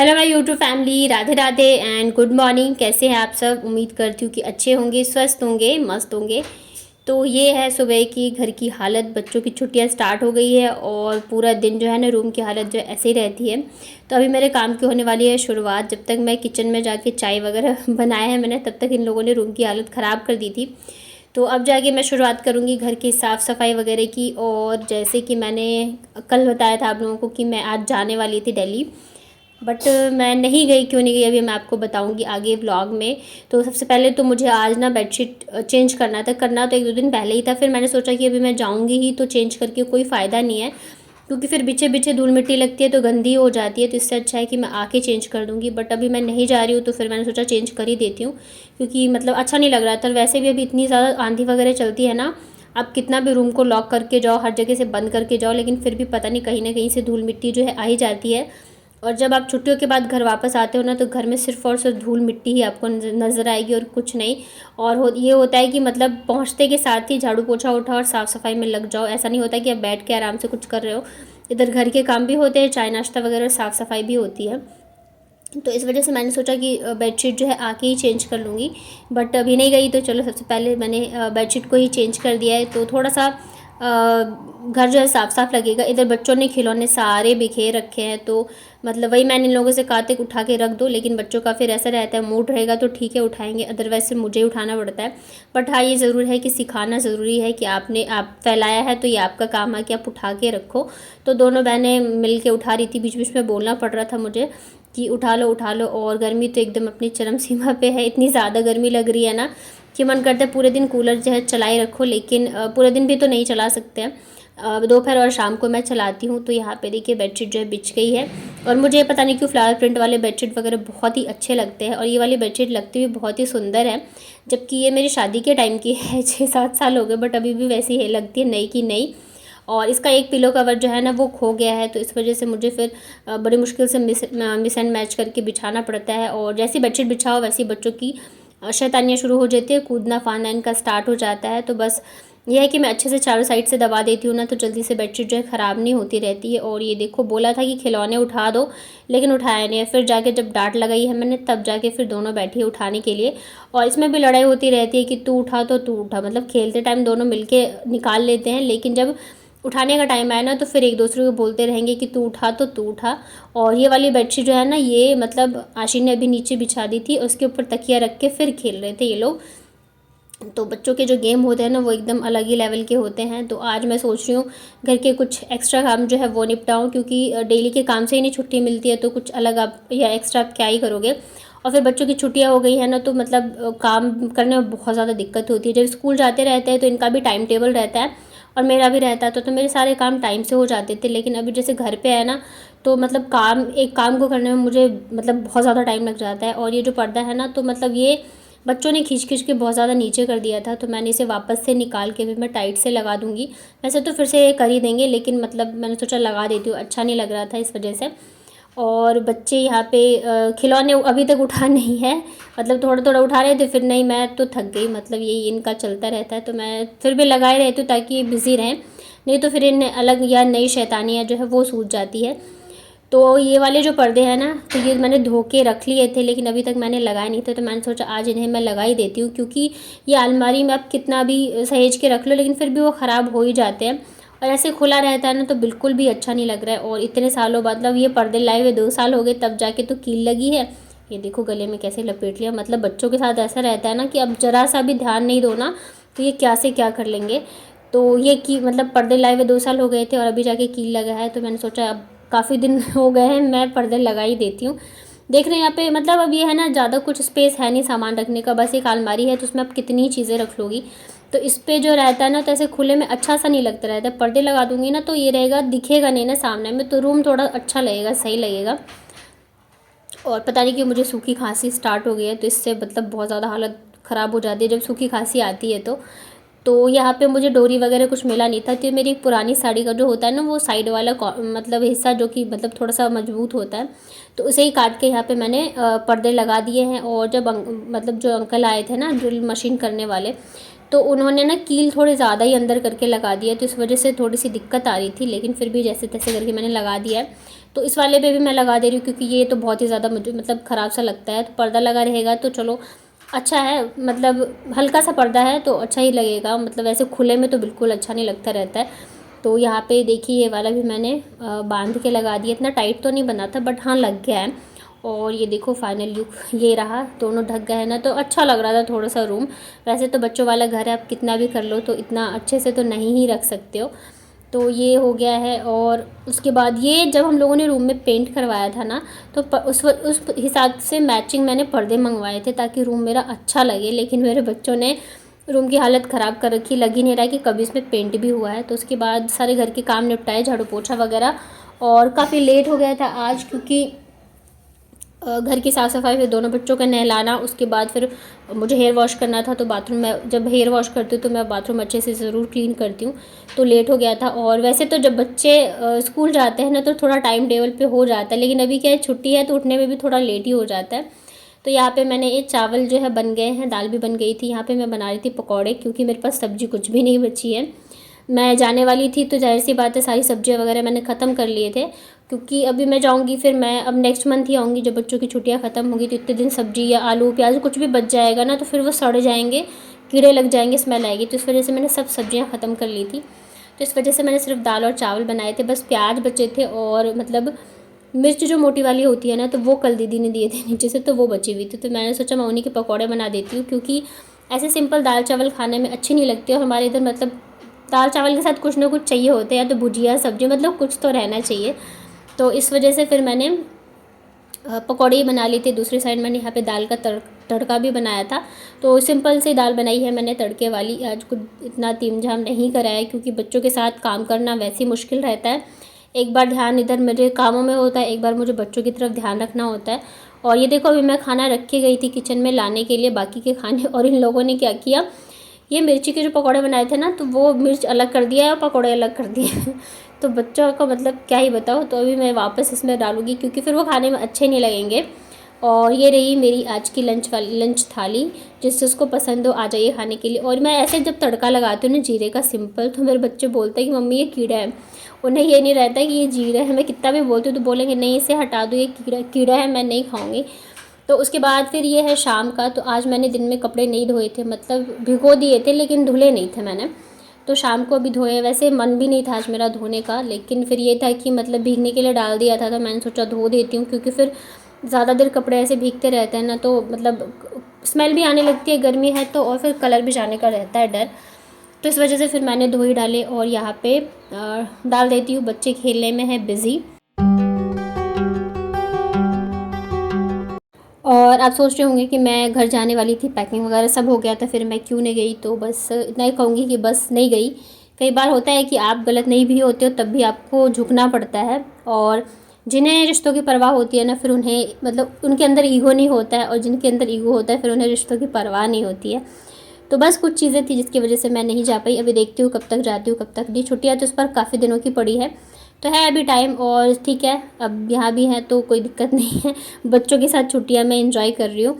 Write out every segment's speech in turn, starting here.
Hello my YouTube family, Radhe Radhe and good morning. कैसे हैं आप सब? उम्मीद करती हूँ कि अच्छे होंगे, स्वस्थ होंगे, मस्त होंगे। तो ये है सुबह की घर की हालत। बच्चों की छुट्टियां स्टार्ट हो गई है और पूरा दिन जो है ना रूम की हालत जो ऐसे ही रहती है। तो अभी मेरे काम की होने वाली है शुरुआत। जब तक मैं किचन में जाके चाय वगैरह बनाया है मैंने, तब तक इन लोगों ने रूम की हालत ख़राब कर दी थी। तो अब जाके मैं शुरुआत करूँगी घर की साफ़ सफाई वगैरह की। और जैसे कि मैंने कल बताया था आप लोगों को कि मैं आज जाने वाली थी दिल्ली, बट मैं नहीं गई। क्यों नहीं गई अभी मैं आपको बताऊंगी आगे व्लॉग में। तो सबसे पहले तो मुझे आज ना बेडशीट चेंज करना था। करना तो एक दो दिन पहले ही था, फिर मैंने सोचा कि अभी मैं जाऊंगी ही तो चेंज करके कोई फ़ायदा नहीं है, क्योंकि फिर पीछे पीछे धूल मिट्टी लगती है तो गंदी हो जाती है। तो इससे अच्छा है कि मैं आके चेंज कर दूँगी। बट अभी मैं नहीं जा रही हूँ तो फिर मैंने सोचा चेंज कर ही देती हूँ, क्योंकि मतलब अच्छा नहीं लग रहा था। वैसे भी अभी इतनी ज़्यादा आंधी वगैरह चलती है ना, आप कितना भी रूम को लॉक करके जाओ, हर जगह से बंद करके जाओ, लेकिन फिर भी पता नहीं कहीं ना कहीं से धूल मिट्टी जो है आ ही जाती है। और जब आप छुट्टियों के बाद घर वापस आते हो ना, तो घर में सिर्फ़ और सिर्फ धूल मिट्टी ही आपको नज़र आएगी और कुछ नहीं। और ये होता है कि मतलब पहुंचते के साथ ही झाड़ू पोछा उठाओ और साफ़ सफाई में लग जाओ। ऐसा नहीं होता कि आप बैठ के आराम से कुछ कर रहे हो। इधर घर के काम भी होते हैं, चाय नाश्ता वगैरह, साफ़ सफाई भी होती है। तो इस वजह से मैंने सोचा कि बेडशीट जो है आके ही चेंज कर लूँगी। बट अभी नहीं गई तो चलो, सबसे पहले मैंने बेडशीट को ही चेंज कर दिया है। तो थोड़ा सा घर जो है साफ़ साफ़ लगेगा। इधर बच्चों ने खिलौने सारे बिखेर रखे हैं, तो मतलब वही मैंने इन लोगों से कहा था कि उठा के रख दो, लेकिन बच्चों का फिर ऐसा रहता है, मूड रहेगा तो ठीक है उठाएंगे, अदरवाइज से मुझे ही उठाना पड़ता है। बट हाँ, ये ज़रूर है कि सिखाना ज़रूरी है कि आप फैलाया है तो ये आपका काम है कि आप उठा के रखो। तो दोनों बहनें मिल के उठा रही थी, बीच बीच में बोलना पड़ रहा था मुझे कि उठा लो उठा लो। और गर्मी तो एकदम अपनी चरम सीमा पे है। इतनी ज़्यादा गर्मी लग रही है ना कि मन करता है पूरे दिन कूलर जो है चलाए रखो, लेकिन पूरे दिन भी तो नहीं चला सकते हैं। दोपहर और शाम को मैं चलाती हूँ। तो यहाँ पे देखिए बेडशीट जो है बिछ गई है। और मुझे पता नहीं क्यों फ्लावर प्रिंट वाले बेडशीट वगैरह बहुत ही अच्छे लगते हैं, और ये वाली बेडशीट लगती भी बहुत ही सुंदर है। जबकि ये मेरी शादी के टाइम की है, 6-7 साल हो गए, बट अभी भी वैसी ही लगती है, नई की नई। और इसका एक पिलो कवर जो है ना वो खो गया है, तो इस वजह से मुझे फिर बड़ी मुश्किल से मिस एंड मैच करके बिछाना पड़ता है। और जैसी बेडशीट बिछाओ वैसी बच्चों की शैतानियाँ शुरू हो जाती है, कूदना फांदना इनका स्टार्ट हो जाता है। तो बस यह है कि मैं अच्छे से चारों साइड से दबा देती हूँ ना, तो जल्दी से बेडशीट जो है ख़राब नहीं होती रहती है। और ये देखो, बोला था कि खिलौने उठा दो, लेकिन उठाया नहीं है। फिर जाके जब डांट लगाई है मैंने, तब जाके फिर दोनों बैठी है उठाने के लिए। और इसमें भी लड़ाई होती रहती है कि तू उठा तो तू उठा, मतलब खेलते टाइम दोनों मिलके निकाल लेते हैं, लेकिन जब उठाने का टाइम आया ना तो फिर एक दूसरे को बोलते रहेंगे कि तू उठा तो तू उठा। और ये वाली बेडशीट जो है ना, ये मतलब आशी ने अभी नीचे बिछा दी थी, उसके ऊपर तकिया रख के फिर खेल रहे थे ये लोग। तो बच्चों के जो गेम होते हैं ना वो एकदम अलग ही लेवल के होते हैं। तो आज मैं सोच रही हूँ घर के कुछ एक्स्ट्रा काम जो है वो निपटाऊँ, क्योंकि डेली के काम से ही नहीं छुट्टी मिलती है, तो कुछ अलग आप या एक्स्ट्रा आप क्या ही करोगे। और फिर बच्चों की छुट्टियाँ हो गई है ना, तो मतलब काम करने में बहुत ज़्यादा दिक्कत होती है। जब स्कूल जाते रहते हैं तो इनका भी टाइम टेबल रहता है और मेरा भी रहता है, तो मेरे सारे काम टाइम से हो जाते थे। लेकिन अभी जैसे घर पे है ना, तो मतलब एक काम को करने में मुझे मतलब बहुत ज़्यादा टाइम लग जाता है। और ये जो पर्दा है ना, तो मतलब ये बच्चों ने खींच खींच के बहुत ज़्यादा नीचे कर दिया था, तो मैंने इसे वापस से निकाल के भी मैं टाइट से लगा दूँगी। वैसे तो फिर से कर ही देंगे, लेकिन मतलब मैंने सोचा लगा देती हूँ, अच्छा नहीं लग रहा था इस वजह से। और बच्चे यहाँ पे खिलौने अभी तक उठा नहीं है, मतलब थोड़ा थोड़ा उठा रहे थे, फिर नहीं, मैं तो थक गई। मतलब यही इनका चलता रहता है, तो मैं फिर भी लगाए रहती हूँ ताकि बिज़ी रहें, नहीं तो फिर इन्हें अलग या नई शैतानियाँ जो है वो सूझ जाती है। तो ये वाले जो पर्दे हैं ना, तो ये मैंने धो के रख लिए थे, लेकिन अभी तक मैंने लगाए नहीं थे। तो मैंने सोचा आज इन्हें मैं लगा ही देती हूँ, क्योंकि ये अलमारी में आप कितना भी सहेज के रख लो, लेकिन फिर भी वो ख़राब हो ही जाते हैं। और ऐसे खुला रहता है ना तो बिल्कुल भी अच्छा नहीं लग रहा है। और इतने सालों बाद, मतलब ये पर्दे लाए हुए 2 साल हो गए, तब जाके तो कील लगी है। ये देखो गले में कैसे लपेट लिया। मतलब बच्चों के साथ ऐसा रहता है ना कि अब ज़रा सा भी ध्यान नहीं दो ना, तो ये क्या से क्या कर लेंगे। तो ये की मतलब पर्दे लाए हुए 2 साल हो गए थे और अभी जाके कील लगा है, तो मैंने सोचा अब काफ़ी दिन हो गए हैं, मैं पर्दे लगा ही देती हूँ। देख रहे हैं यहाँ पे, मतलब अब ये है ना, ज़्यादा कुछ स्पेस है नहीं सामान रखने का, बस एक अलमारी है, तो उसमें आप कितनी चीज़ें रख लोगी। तो इस पे जो रहता है ना, तो ऐसे खुले में अच्छा सा नहीं लगता रहता। पर्दे लगा दूंगी ना तो ये रहेगा, दिखेगा नहीं ना सामने में, तो रूम थोड़ा अच्छा लगेगा, सही लगेगा। और पता नहीं क्यों मुझे सूखी खांसी स्टार्ट हो गई है, तो इससे मतलब बहुत ज़्यादा हालत ख़राब हो जाती है जब सूखी खांसी आती है। तो यहाँ पे मुझे डोरी वगैरह कुछ मिला नहीं था, तो मेरी एक पुरानी साड़ी का जो होता है ना, वो साइड वाला मतलब हिस्सा जो कि मतलब थोड़ा सा मजबूत होता है, तो उसे ही काट के यहाँ पे मैंने पर्दे लगा दिए हैं। और जब मतलब जो अंकल आए थे ना ड्रिल मशीन करने वाले, तो उन्होंने ना कील थोड़े ज़्यादा ही अंदर करके लगा दिया, तो इस वजह से थोड़ी सी दिक्कत आ रही थी, लेकिन फिर भी जैसे तैसे करके मैंने लगा दिया है। तो इस वाले पे भी मैं लगा दे रही हूँ, क्योंकि ये तो बहुत ही ज़्यादा मुझे मतलब ख़राब सा लगता है। तो पर्दा लगा रहेगा तो चलो अच्छा है, मतलब हल्का सा पर्दा है तो अच्छा ही लगेगा, मतलब ऐसे खुले में तो बिल्कुल अच्छा नहीं लगता रहता है। तो यहाँ पे देखिए ये वाला भी मैंने बांध के लगा दिया। इतना टाइट तो नहीं बना था, बट हाँ लग गया है। और ये देखो फाइनल लुक ये रहा, दोनों ढक गए हैं ना, तो अच्छा लग रहा था थोड़ा सा रूम। वैसे तो बच्चों वाला घर है, आप कितना भी कर लो तो इतना अच्छे से तो नहीं ही रख सकते हो। तो ये हो गया है। और उसके बाद ये जब हम लोगों ने रूम में पेंट करवाया था ना, तो उस हिसाब से मैचिंग मैंने पर्दे मंगवाए थे ताकि रूम मेरा अच्छा लगे। लेकिन मेरे बच्चों ने रूम की हालत ख़राब कर रखी, लग ही नहीं रहा कि कभी इसमें पेंट भी हुआ है। तो उसके बाद सारे घर के काम निपटाए, झाड़ू पोछा वगैरह, और काफ़ी लेट हो गया था आज, क्योंकि घर की साफ़ सफाई, फिर दोनों बच्चों का नहलाना, उसके बाद फिर मुझे हेयर वॉश करना था। तो बाथरूम में जब हेयर वॉश करती हूँ तो मैं बाथरूम अच्छे से ज़रूर क्लीन करती हूँ, तो लेट हो गया था। और वैसे तो जब बच्चे स्कूल जाते हैं ना तो थोड़ा टाइम टेबल पे हो जाता है, लेकिन अभी क्या है छुट्टी है तो उठने में भी थोड़ा लेट ही हो जाता है। तो यहाँ पे मैंने ये चावल जो है बन गए हैं, दाल भी बन गई थी। यहाँ पे मैं बना रही थी पकौड़े, क्योंकि मेरे पास सब्ज़ी कुछ भी नहीं बची है। मैं जाने वाली थी तो जाहिर सी बात है सारी सब्जियां वगैरह मैंने ख़त्म कर लिए थे, क्योंकि अभी मैं जाऊंगी, फिर मैं अब नेक्स्ट मंथ ही आऊँगी जब बच्चों की छुट्टियां ख़त्म होगी। तो इतने दिन सब्जी या आलू प्याज कुछ भी बच जाएगा ना तो फिर वो सड़ जाएंगे, कीड़े लग जाएंगे, स्मेल आएगी। तो इस वजह से मैंने सब सब्जियाँ ख़त्म कर ली थी। तो इस वजह से मैंने सिर्फ दाल और चावल बनाए थे, बस प्याज बचे थे, और मतलब मिर्च जो मोटी वाली होती है ना तो वो कल दीदी ने दिए थे नीचे से, तो वो बची हुई थी। तो मैंने सोचा मैं उन्हीं के पकौड़े बना देती हूँ, क्योंकि ऐसे सिंपल दाल चावल खाने में अच्छी नहीं लगती। और हमारे इधर मतलब दाल चावल के साथ कुछ ना कुछ चाहिए होते हैं, या तो भुजिया सब्जी, मतलब कुछ तो रहना चाहिए। तो इस वजह से फिर मैंने पकौड़े ही बना ली थी। दूसरी साइड मैंने यहाँ पे दाल का तड़का भी बनाया था। तो सिंपल सी दाल बनाई है मैंने तड़के वाली। आज कुछ इतना तीम झाम नहीं कराया, क्योंकि बच्चों के साथ काम करना वैसे ही मुश्किल रहता है। एक बार ध्यान इधर मेरे कामों में होता है, एक बार मुझे बच्चों की तरफ ध्यान रखना होता है। और ये देखो अभी मैं खाना रख के गई थी किचन में लाने के लिए बाकी के खाने, और इन लोगों ने क्या किया, ये मिर्ची के जो पकौड़े बनाए थे ना तो वो मिर्च अलग कर दिया और पकौड़े अलग कर दिए तो बच्चों को मतलब क्या ही बताओ। तो अभी मैं वापस इसमें डालूंगी, क्योंकि फिर वो खाने में अच्छे नहीं लगेंगे। और ये रही मेरी आज की लंच थाली। जिसको पसंद हो आ जाइए खाने के लिए। और मैं ऐसे जब तड़का लगाती हूँ ना जीरे का सिंपल, तो मेरे बच्चे बोलते हैं कि मम्मी ये कीड़ा है। उन्हें ये नहीं रहता कि ये जीरा है। मैं कितना भी बोलती हूँ तो बोलेंगे नहीं इसे हटा दो, ये कीड़ा है, मैं नहीं खाऊंगी। तो उसके बाद फिर ये है शाम का। तो आज मैंने दिन में कपड़े नहीं धोए थे, मतलब भिगो दिए थे लेकिन धुले नहीं थे मैंने। तो शाम को अभी धोए। वैसे मन भी नहीं था आज मेरा धोने का, लेकिन फिर ये था कि मतलब भीगने के लिए डाल दिया था तो मैंने सोचा धो देती हूँ, क्योंकि फिर ज़्यादा देर कपड़े ऐसे भीगते रहते हैं ना तो मतलब स्मेल भी आने लगती है, गर्मी है तो, और फिर कलर भी जाने का रहता है डर। तो इस वजह से फिर मैंने धो ही डाले। और यहाँ पे डाल देती हूँ, बच्चे खेलने में है बिज़ी। और आप सोच रहे होंगे कि मैं घर जाने वाली थी, पैकिंग वगैरह सब हो गया था, फिर मैं क्यों नहीं गई। तो बस इतना ही कहूँगी कि बस नहीं गई। कई बार होता है कि आप गलत नहीं भी होते हो तब भी आपको झुकना पड़ता है। और जिन्हें रिश्तों की परवाह होती है ना फिर उन्हें मतलब उनके अंदर ईगो नहीं होता है, और जिनके अंदर ईगो होता है फिर उन्हें रिश्तों की परवाह नहीं होती है। तो बस कुछ चीज़ें थी जिसकी वजह से मैं नहीं जा पाई। अभी देखती हूँ कब तक जाती हूँ, कब तक नहीं। छुट्टियाँ तो इस पर काफ़ी दिनों की पड़ी है, तो है अभी टाइम। और ठीक है अब यहाँ भी है तो कोई दिक्कत नहीं है। बच्चों के साथ छुट्टियाँ मैं इंजॉय कर रही हूँ।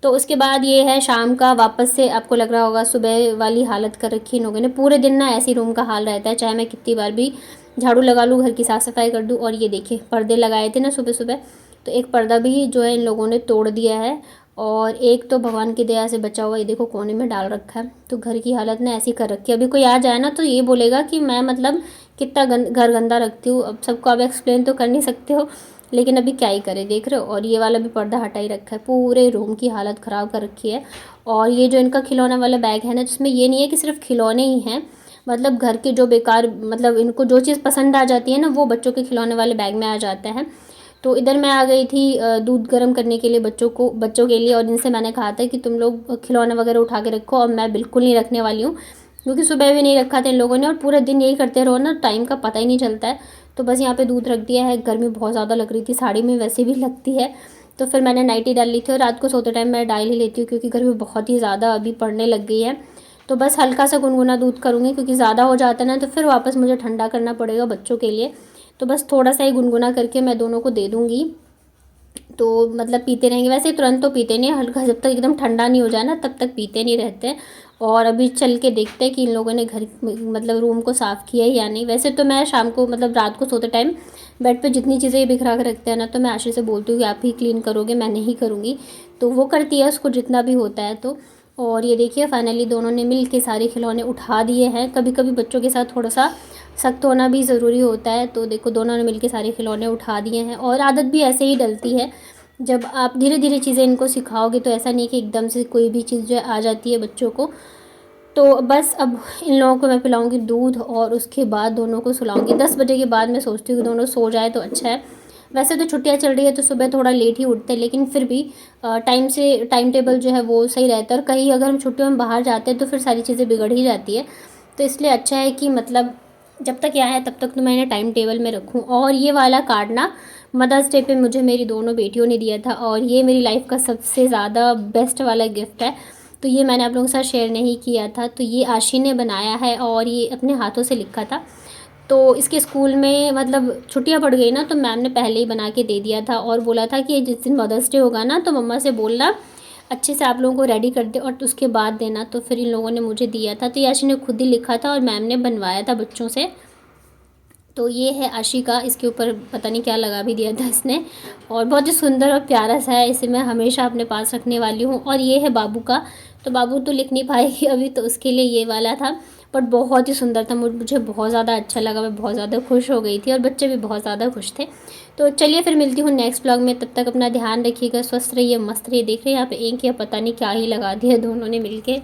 तो उसके बाद ये है शाम का। वापस से आपको लग रहा होगा सुबह वाली हालत कर रखी इन लोगों ने। पूरे दिन ना ऐसी रूम का हाल रहता है, चाहे मैं कितनी बार भी झाड़ू लगा लूँ, घर की साफ़ सफाई कर दूँ। और ये देखिए पर्दे लगाए थे ना सुबह सुबह, तो एक पर्दा भी जो है इन लोगों ने तोड़ दिया है। और एक तो भगवान की दया से बचा हुआ ये देखो कोने में डाल रखा है। तो घर की हालत ना ऐसी कर रखी है, अभी कोई आ जाए ना तो ये बोलेगा कि मैं मतलब कितना घर गंदा रखती हूँ। अब सबको आप एक्सप्लेन तो कर नहीं सकते हो, लेकिन अभी क्या ही करें, देख रहे हो। और ये वाला भी पर्दा हटा ही रखा है, पूरे रूम की हालत ख़राब कर रखी है। और ये जो इनका खिलौने वाला बैग है ना, जिसमें ये नहीं है कि सिर्फ खिलौने ही हैं, मतलब घर के जो बेकार मतलब इनको जो चीज़ पसंद आ जाती है ना वो बच्चों के खिलौने वाले बैग में आ जाता है। तो इधर मैं आ गई थी दूध गर्म करने के लिए बच्चों के लिए। और इनसे मैंने कहा था कि तुम लोग खिलौने वगैरह उठा के रखो, और मैं बिल्कुल नहीं रखने वाली हूँ, क्योंकि सुबह भी नहीं रखा था इन लोगों ने। और पूरा दिन यही करते रहो ना, टाइम का पता ही नहीं चलता है। तो बस यहाँ पे दूध रख दिया है। गर्मी बहुत ज़्यादा लग रही थी, साड़ी में वैसे भी लगती है, तो फिर मैंने नाइटी डाल ली थी। और रात को सोते टाइम मैं डाल ही लेती हूँ, क्योंकि गर्मी बहुत ही ज़्यादा अभी पड़ने लग गई है। तो बस हल्का सा गुनगुना दूध करूँगी, क्योंकि ज़्यादा हो जाता है ना तो फिर वापस मुझे ठंडा करना पड़ेगा बच्चों के लिए। तो बस थोड़ा सा ही गुनगुना करके मैं दोनों को दे दूँगी, तो मतलब पीते रहेंगे। वैसे तुरंत तो पीते नहीं, हल्का जब तक एकदम ठंडा नहीं हो जाए ना तब तक पीते नहीं रहते हैं। और अभी चल के देखते हैं कि इन लोगों ने घर मतलब रूम को साफ़ किया है या नहीं। वैसे तो मैं शाम को मतलब रात को सोते टाइम बेड पे जितनी चीज़ें बिखरा के रखते हैं ना, तो मैं आशीष से बोलती हूँ कि आप ही क्लीन करोगे, मैं नहीं करूँगी। तो वो करती है उसको जितना भी होता है तो। और ये देखिए फाइनली दोनों ने मिल के सारे खिलौने उठा दिए हैं। कभी कभी बच्चों के साथ थोड़ा सा सख्त होना भी ज़रूरी होता है। तो देखो दोनों ने मिल के सारे खिलौने उठा दिए हैं। और आदत भी ऐसे ही डलती है, जब आप धीरे धीरे चीज़ें इनको सिखाओगे तो ऐसा नहीं कि एकदम से कोई भी चीज़ जो आ जाती है बच्चों को। तो बस अब इन लोगों को मैं पिलाऊंगी दूध और उसके बाद दोनों को सुलाऊंगी। 10 बजे के बाद मैं सोचती हूँ कि दोनों सो जाए तो अच्छा है। वैसे तो छुट्टियाँ चल रही है तो सुबह थोड़ा लेट ही उठते हैं, लेकिन फिर भी टाइम टेबल जो है वो सही रहता है। और कहीं अगर हम छुट्टियों में बाहर जाते हैं तो फिर सारी चीज़ें बिगड़ ही जाती है। तो इसलिए अच्छा है कि मतलब जब तक यहाँ है तब तक तो मैं इन्हें टाइम टेबल में रखूँ। और ये वाला कार्ड ना मदर्स डे पे मुझे मेरी दोनों बेटियों ने दिया था, और ये मेरी लाइफ का सबसे ज़्यादा बेस्ट वाला गिफ्ट है। तो ये मैंने आप लोगों के साथ शेयर नहीं किया था। तो ये आशी ने बनाया है और ये अपने हाथों से लिखा था। तो इसके स्कूल में मतलब छुट्टियां पड़ गई ना, तो मैम ने पहले ही बना के दे दिया था और बोला था कि जिस दिन मदर्स डे होगा ना तो मम्मा से बोलना अच्छे से आप लोगों को रेडी कर दे और उसके बाद देना। तो फिर इन लोगों ने मुझे दिया था। तो ये आशी ने खुद ही लिखा था और मैम ने बनवाया था बच्चों से। तो ये है आशी का, इसके ऊपर पता नहीं क्या लगा भी दिया था इसने। और बहुत ही सुंदर और प्यारा सा है, इसे मैं हमेशा अपने पास रखने वाली हूँ। और ये है बाबू का। तो बाबू तो लिख नहीं पाएगी अभी, तो उसके लिए ये वाला था। बट बहुत ही सुंदर था, मुझे बहुत ज़्यादा अच्छा लगा, मैं बहुत ज़्यादा खुश हो गई थी और बच्चे भी बहुत ज़्यादा खुश थे। तो चलिए फिर मिलती हूँ नेक्स्ट ब्लॉग में। तब तक अपना ध्यान रखिएगा, स्वस्थ रहिए, मस्त रहिए। देख रहे हैं यहाँ पे एक या पता नहीं क्या ही लगा दिया दोनों ने मिल के।